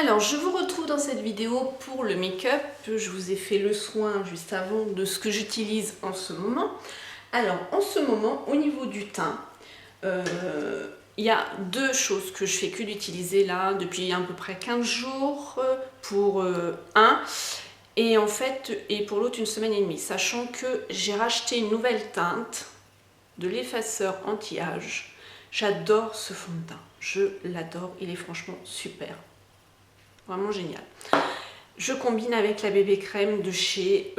Alors je vous retrouve dans cette vidéo pour le make-up. Je vous ai fait le soin juste avant de ce que j'utilise en ce moment. Alors en ce moment au niveau du teint, il y a deux choses que je fais que d'utiliser là depuis à peu près 15 jours pour un et en fait et pour l'autre une semaine et demie, sachant que j'ai racheté une nouvelle teinte de l'effaceur anti-âge. J'adore ce fond de teint, je l'adore, il est franchement super. Vraiment génial. Je combine avec la bébé crème de chez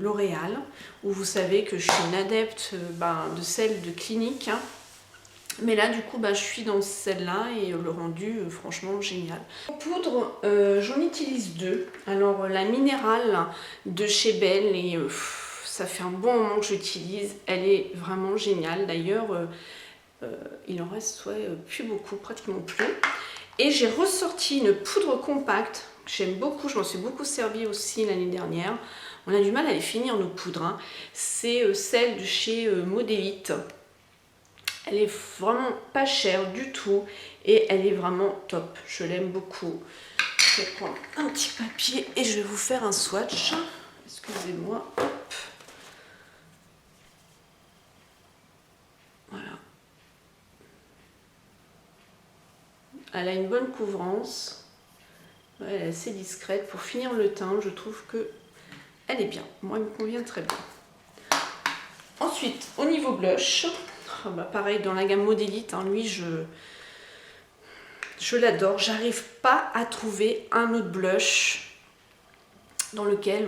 L'Oréal, où vous savez que je suis une adepte de celle de Clinique. Hein. Mais là, du coup, je suis dans celle-là et le rendu, franchement, génial. En poudre, j'en utilise deux. Alors, la minérale de chez Belle, et ça fait un bon moment que j'utilise. Elle est vraiment géniale. D'ailleurs, il en reste plus beaucoup, pratiquement plus. Et j'ai ressorti une poudre compacte que j'aime beaucoup, je m'en suis beaucoup servi aussi l'année dernière. On a du mal à les finir nos poudres. Hein. C'est celle de chez Modélite. Elle est vraiment pas chère du tout et elle est vraiment top. Je l'aime beaucoup. Je vais prendre un petit papier et je vais vous faire un swatch. Excusez-moi. Voilà. Elle a une bonne couvrance. Elle est assez discrète. Pour finir le teint, je trouve que elle est bien. Moi, elle me convient très bien. Ensuite, au niveau blush, pareil dans la gamme Modélite, hein, lui, je l'adore. J'arrive pas à trouver un autre blush dans lequel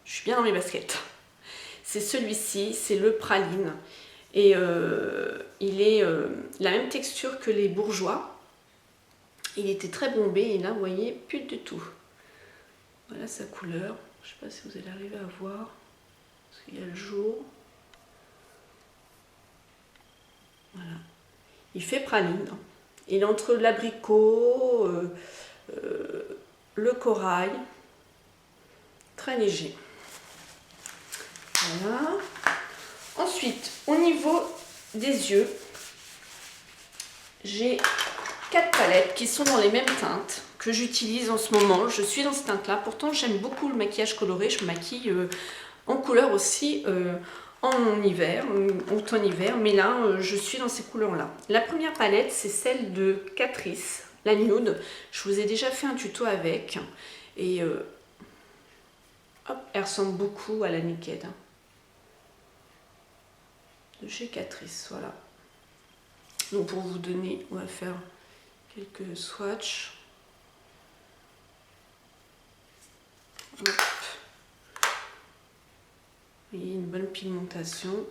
je suis bien dans mes baskets. C'est celui-ci, c'est le Praline. Et il est la même texture que les Bourjois. Il était très bombé et là, vous voyez, plus du tout. Voilà sa couleur. Je sais pas si vous allez arriver à voir. Parce qu'il y a le jour. Voilà. Il fait praline. Il est entre l'abricot, le corail. Très léger. Voilà. Ensuite, au niveau des yeux, j'ai 4 palettes qui sont dans les mêmes teintes que j'utilise en ce moment. Je suis dans cette teinte-là. Pourtant, j'aime beaucoup le maquillage coloré. Je me maquille en couleur aussi en hiver, automne-hiver. Mais là, je suis dans ces couleurs-là. La première palette, c'est celle de Catrice, la nude. Je vous ai déjà fait un tuto avec. Et hop, elle ressemble beaucoup à la Naked. De chez Catrice, voilà. Donc pour vous donner, on va faire quelques swatchs. Hop. Vous voyez, une bonne pigmentation.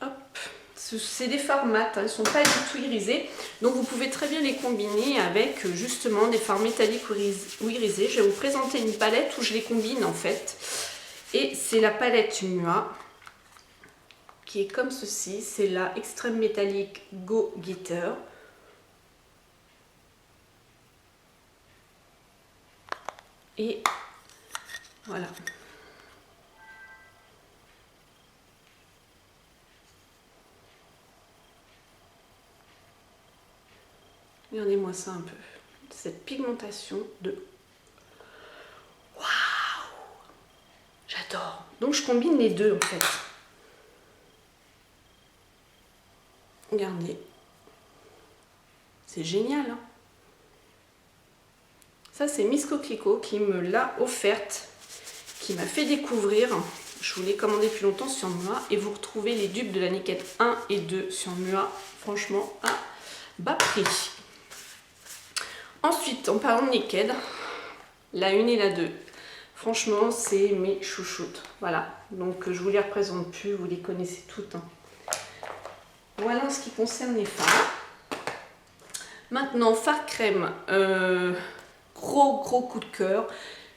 Hop. C'est des fards mat, hein, ils ne sont pas du tout irisés. Donc vous pouvez très bien les combiner avec justement des fards métalliques ou irisés. Je vais vous présenter une palette où je les combine en fait. Et c'est la palette Mua, qui est comme ceci. C'est la Extrême Métallique Go Glitter. Et voilà. Regardez-moi ça un peu. Cette pigmentation de... Waouh! J'adore. Donc je combine les deux en fait. Regardez. C'est génial. Hein, ça c'est Miss Coquelicot qui me l'a offerte, qui m'a fait découvrir. Je vous l'ai commandé depuis longtemps sur Mua et vous retrouvez les dupes de la Naked 1 et 2 sur Mua. Franchement à bas prix. Ensuite, en parlant de Naked, la 1 et la 2. Franchement, c'est mes chouchoutes. Voilà, donc je vous les représente plus, vous les connaissez toutes. Hein. Voilà en ce qui concerne les fards. Maintenant, fard crème, gros coup de cœur.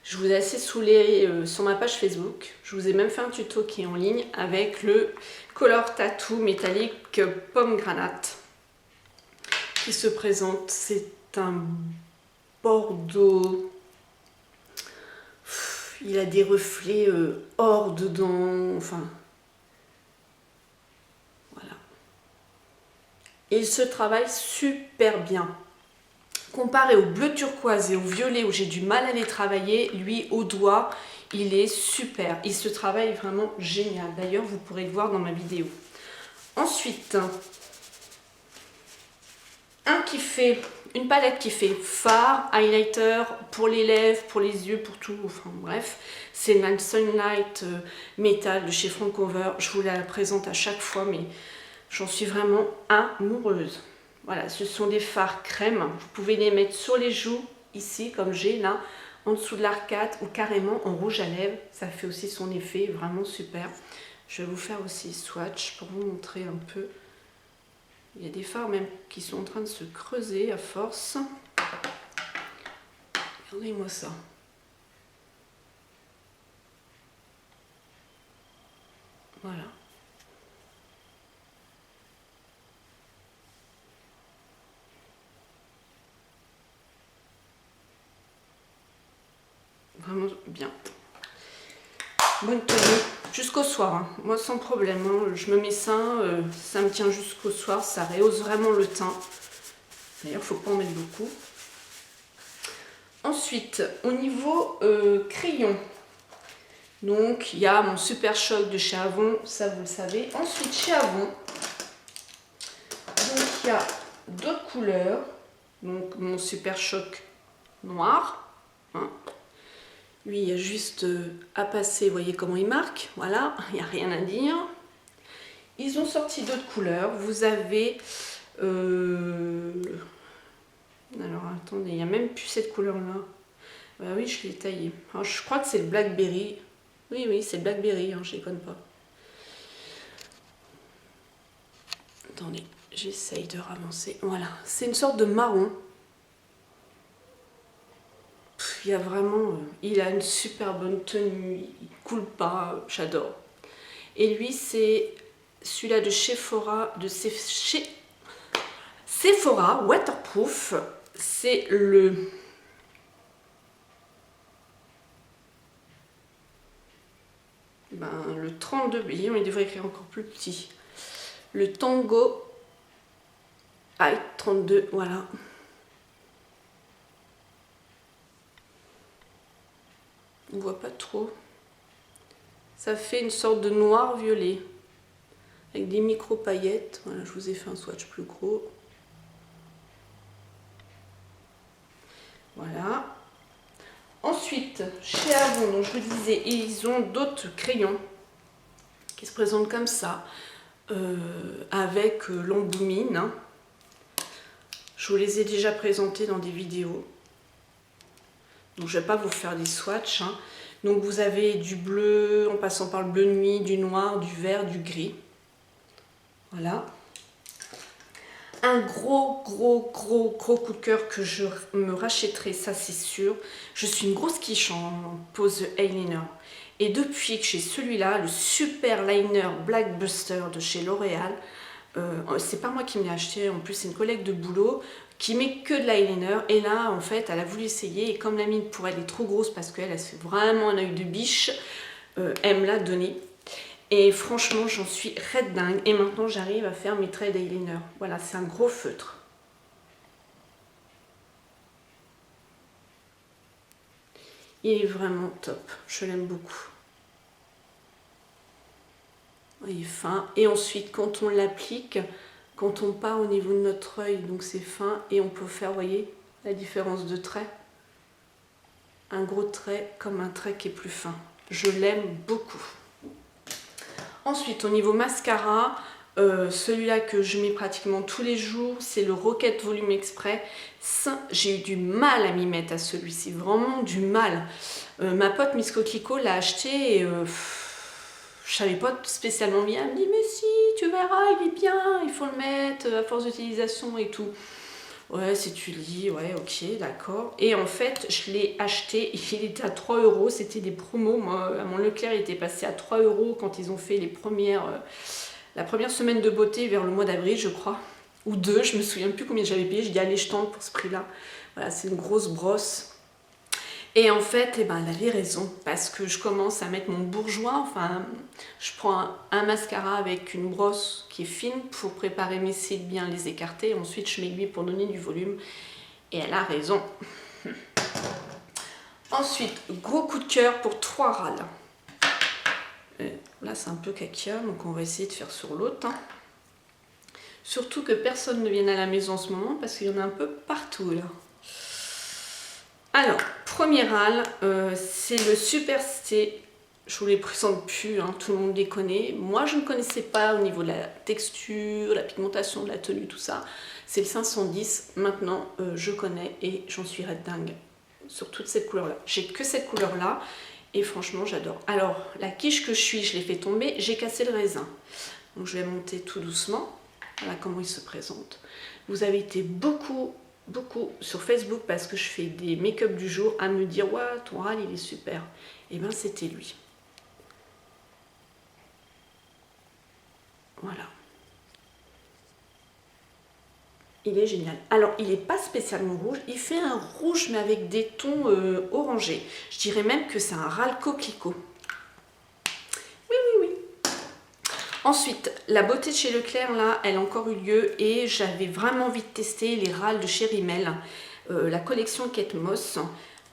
Je vous ai assez saoulé sur ma page Facebook. Je vous ai même fait un tuto qui est en ligne avec le Color Tattoo métallique pomme granate qui se présente. C'est un bordeaux. Il a des reflets or dedans. Enfin, voilà. Il se travaille super bien. Comparé au bleu turquoise et au violet où j'ai du mal à les travailler, lui au doigt, il est super. Il se travaille vraiment génial. D'ailleurs, vous pourrez le voir dans ma vidéo. Ensuite, une palette qui fait fard, highlighter, pour les lèvres, pour les yeux, pour tout, enfin bref. C'est la Sunlight Metal de chez Francover. Je vous la présente à chaque fois, mais j'en suis vraiment amoureuse. Voilà, ce sont des fards crème. Vous pouvez les mettre sur les joues, ici, comme j'ai là, en dessous de l'arcade, ou carrément en rouge à lèvres. Ça fait aussi son effet, vraiment super. Je vais vous faire aussi swatch pour vous montrer un peu. Il y a des fards même qui sont en train de se creuser à force. Regardez-moi ça. Voilà. Vraiment bien. Bonne tenue. Jusqu'au soir. Hein. Moi, sans problème. Hein. Je me mets ça, ça me tient jusqu'au soir. Ça rehausse vraiment le teint. D'ailleurs, il ne faut pas en mettre beaucoup. Ensuite, au niveau crayon. Donc, il y a mon Super Choc de chez Avon. Ça, vous le savez. Ensuite, chez Avon, donc, il y a d'autres couleurs. Donc, mon Super Choc noir. Hein. Lui, il y a juste à passer, vous voyez comment il marque, voilà, il n'y a rien à dire. Ils ont sorti d'autres couleurs, vous avez... Alors, attendez, il n'y a même plus cette couleur-là. Bah oui, je l'ai taillé. Alors, je crois que c'est le Blackberry. Oui, c'est le Blackberry, hein, je ne déconne pas. Attendez, j'essaye de ravancer. Voilà, c'est une sorte de marron. Il y a vraiment, il a une super bonne tenue, il coule pas, j'adore. Et lui, c'est celui-là de Sephora, Sephora Waterproof. C'est le le 32, il devrait écrire encore plus petit. Le Tango Height 32, voilà. On voit pas trop. Ça fait une sorte de noir violet avec des micro paillettes. Voilà, je vous ai fait un swatch plus gros. Voilà. Ensuite, chez Avon, donc je vous disais, ils ont d'autres crayons qui se présentent comme ça, avec l'emboumine. Hein. Je vous les ai déjà présentés dans des vidéos. Donc je ne vais pas vous faire des swatchs. Hein. Donc vous avez du bleu, en passant par le bleu nuit, du noir, du vert, du gris. Voilà. Un gros coup de cœur que je me rachèterai, ça c'est sûr. Je suis une grosse quiche en pose eyeliner. Et depuis que j'ai celui-là, le super liner Black Buster de chez L'Oréal, c'est pas moi qui me l'ai acheté, en plus c'est une collègue de boulot qui met que de l'eyeliner. Et là, en fait, elle a voulu essayer et comme la mine pour elle est trop grosse parce qu'elle se fait vraiment un œil de biche, elle me l'a donné. Et franchement, j'en suis red dingue. Et maintenant, j'arrive à faire mes traits d'eyeliner. Voilà, c'est un gros feutre. Il est vraiment top. Je l'aime beaucoup. Il est fin. Et ensuite, quand on l'applique, quand on part au niveau de notre œil, donc c'est fin. Et on peut faire, vous voyez, la différence de trait. Un gros trait comme un trait qui est plus fin. Je l'aime beaucoup. Ensuite, au niveau mascara, celui-là que je mets pratiquement tous les jours, c'est le Rocket Volume Express. J'ai eu du mal à m'y mettre à celui-ci, vraiment du mal. Ma pote Miss Coquelicot l'a acheté et je savais pas spécialement bien. Elle me dit mais si, tu verras, il est bien, il faut le mettre à force d'utilisation et tout. Ouais, si tu lis, ouais, ok, d'accord. Et en fait, je l'ai acheté, il était à 3 €, c'était des promos. Moi, à mon Leclerc, il était passé à 3 € quand ils ont fait les la première semaine de beauté vers le mois d'avril, je crois. Ou 2, je me souviens plus combien j'avais payé. Je dis, allez, je tente pour ce prix-là. Voilà, c'est une grosse brosse. Et en fait, elle avait raison, parce que je commence à mettre mon bourgeois, enfin, je prends un mascara avec une brosse qui est fine pour préparer mes cils, bien les écarter, ensuite je m'aiguille pour donner du volume, et elle a raison. Ensuite, gros coup de cœur pour 3 râles. Là c'est un peu caca, donc on va essayer de faire sur l'autre. Hein. Surtout que personne ne vienne à la maison en ce moment, parce qu'il y en a un peu partout là. Alors, premier râle, c'est le Super Stay. Je vous les présente plus, hein, tout le monde les connaît. Moi, je ne connaissais pas au niveau de la texture, la pigmentation, de la tenue, tout ça. C'est le 510. Maintenant, je connais et j'en suis red dingue sur toute cette couleur-là. J'ai que cette couleur-là et franchement, j'adore. Alors, la quiche que je suis, je l'ai fait tomber. J'ai cassé le raisin. Donc, je vais monter tout doucement. Voilà comment il se présente. Vous avez été beaucoup sur Facebook parce que je fais des make-up du jour à me dire ouais, ton râle il est super. Et bien c'était lui. Voilà. Il est génial. Alors il n'est pas spécialement rouge, il fait un rouge mais avec des tons orangés. Je dirais même que c'est un râle coquelicot. Ensuite, la beauté de chez Leclerc, là, elle a encore eu lieu et j'avais vraiment envie de tester les râles de chez Rimmel, la collection Kate Moss.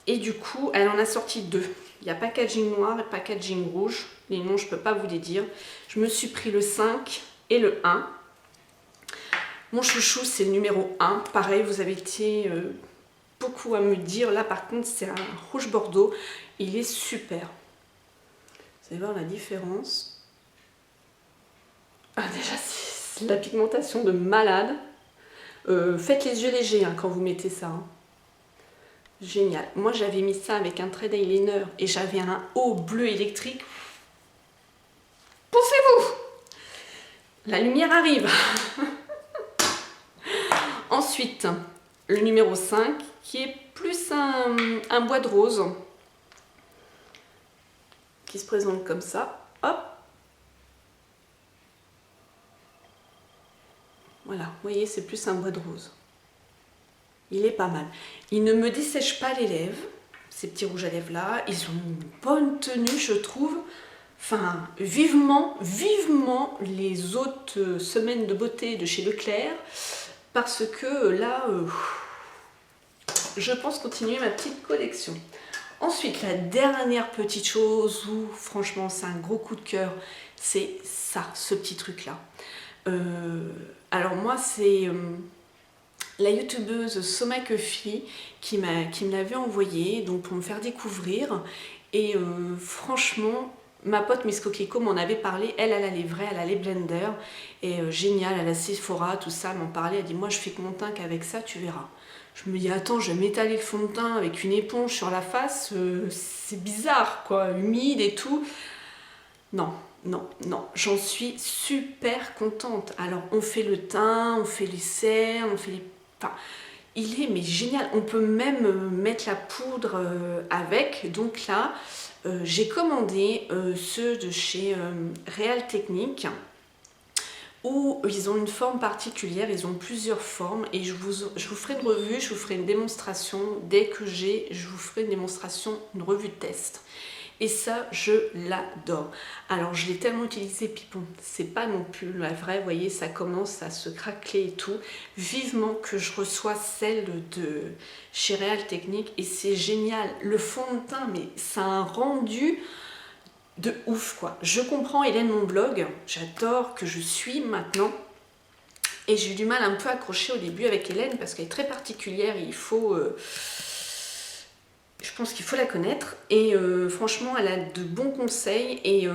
Et du coup, elle en a sorti 2. Il y a packaging noir et packaging rouge. Les noms, je ne peux pas vous les dire. Je me suis pris le 5 et le 1. Mon chouchou, c'est le numéro 1. Pareil, vous avez été beaucoup à me dire. Là, par contre, c'est un rouge bordeaux. Il est super. Vous allez voir la différence. Ah, déjà, c'est la pigmentation de malade. Faites les yeux légers hein, quand vous mettez ça. Hein. Génial. Moi, j'avais mis ça avec un trait d'eyeliner et j'avais un haut bleu électrique. Poussez-vous! La lumière arrive. Ensuite, le numéro 5, qui est plus un bois de rose, qui se présente comme ça. Hop! Voilà, vous voyez, c'est plus un bois de rose. Il est pas mal. Il ne me dessèche pas les lèvres, ces petits rouges à lèvres là. Ils ont une bonne tenue, je trouve. Enfin, vivement les autres semaines de beauté de chez Leclerc. Parce que là, je pense continuer ma petite collection. Ensuite, la dernière petite chose où, franchement, c'est un gros coup de cœur, c'est ça, ce petit truc-là. Alors moi c'est la youtubeuse Soma Kefi qui me l'avait envoyé donc pour me faire découvrir et franchement ma pote Miss Coquelicot m'en avait parlé, elle a les vrais, elle a les blenders et génial, elle a Sephora, tout ça, elle m'en parlait, elle dit moi je fais que mon teint qu'avec ça tu verras. Je me dis attends, je vais m'étaler le fond de teint avec une éponge sur la face, c'est bizarre quoi, humide et tout. Non, j'en suis super contente. Alors, on fait le teint, on fait les cernes, on fait les... Enfin, il est mais génial. On peut même mettre la poudre avec. Donc là, j'ai commandé ceux de chez Real Technique où ils ont une forme particulière, ils ont plusieurs formes et je vous ferai une revue, je vous ferai une démonstration. Dès que je vous ferai une démonstration, une revue de test. Et ça, je l'adore. Alors, je l'ai tellement utilisé, puis bon, c'est pas non plus la vraie, vous voyez, ça commence à se craqueler et tout. Vivement que je reçois celle de chez Real Technique et c'est génial. Le fond de teint, mais ça a un rendu de ouf, quoi. Je comprends Hélène, mon blog, j'adore, que je suis maintenant. Et j'ai eu du mal un peu à accrocher au début avec Hélène parce qu'elle est très particulière et il faut... je pense qu'il faut la connaître et franchement elle a de bons conseils et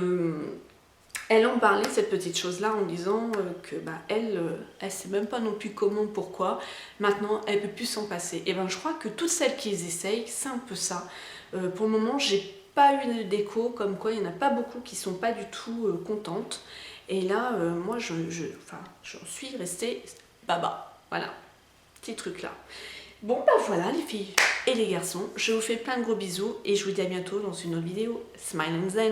elle en parlait cette petite chose là en disant que elle sait même pas non plus comment, pourquoi, maintenant elle peut plus s'en passer. Et je crois que toutes celles qui les essayent, c'est un peu ça. Pour le moment j'ai pas eu d'écho comme quoi il n'y en a pas beaucoup qui sont pas du tout contentes et là moi j'en suis restée baba, voilà, petit truc là. Bon voilà les filles et les garçons, je vous fais plein de gros bisous et je vous dis à bientôt dans une autre vidéo. Smile and Zen.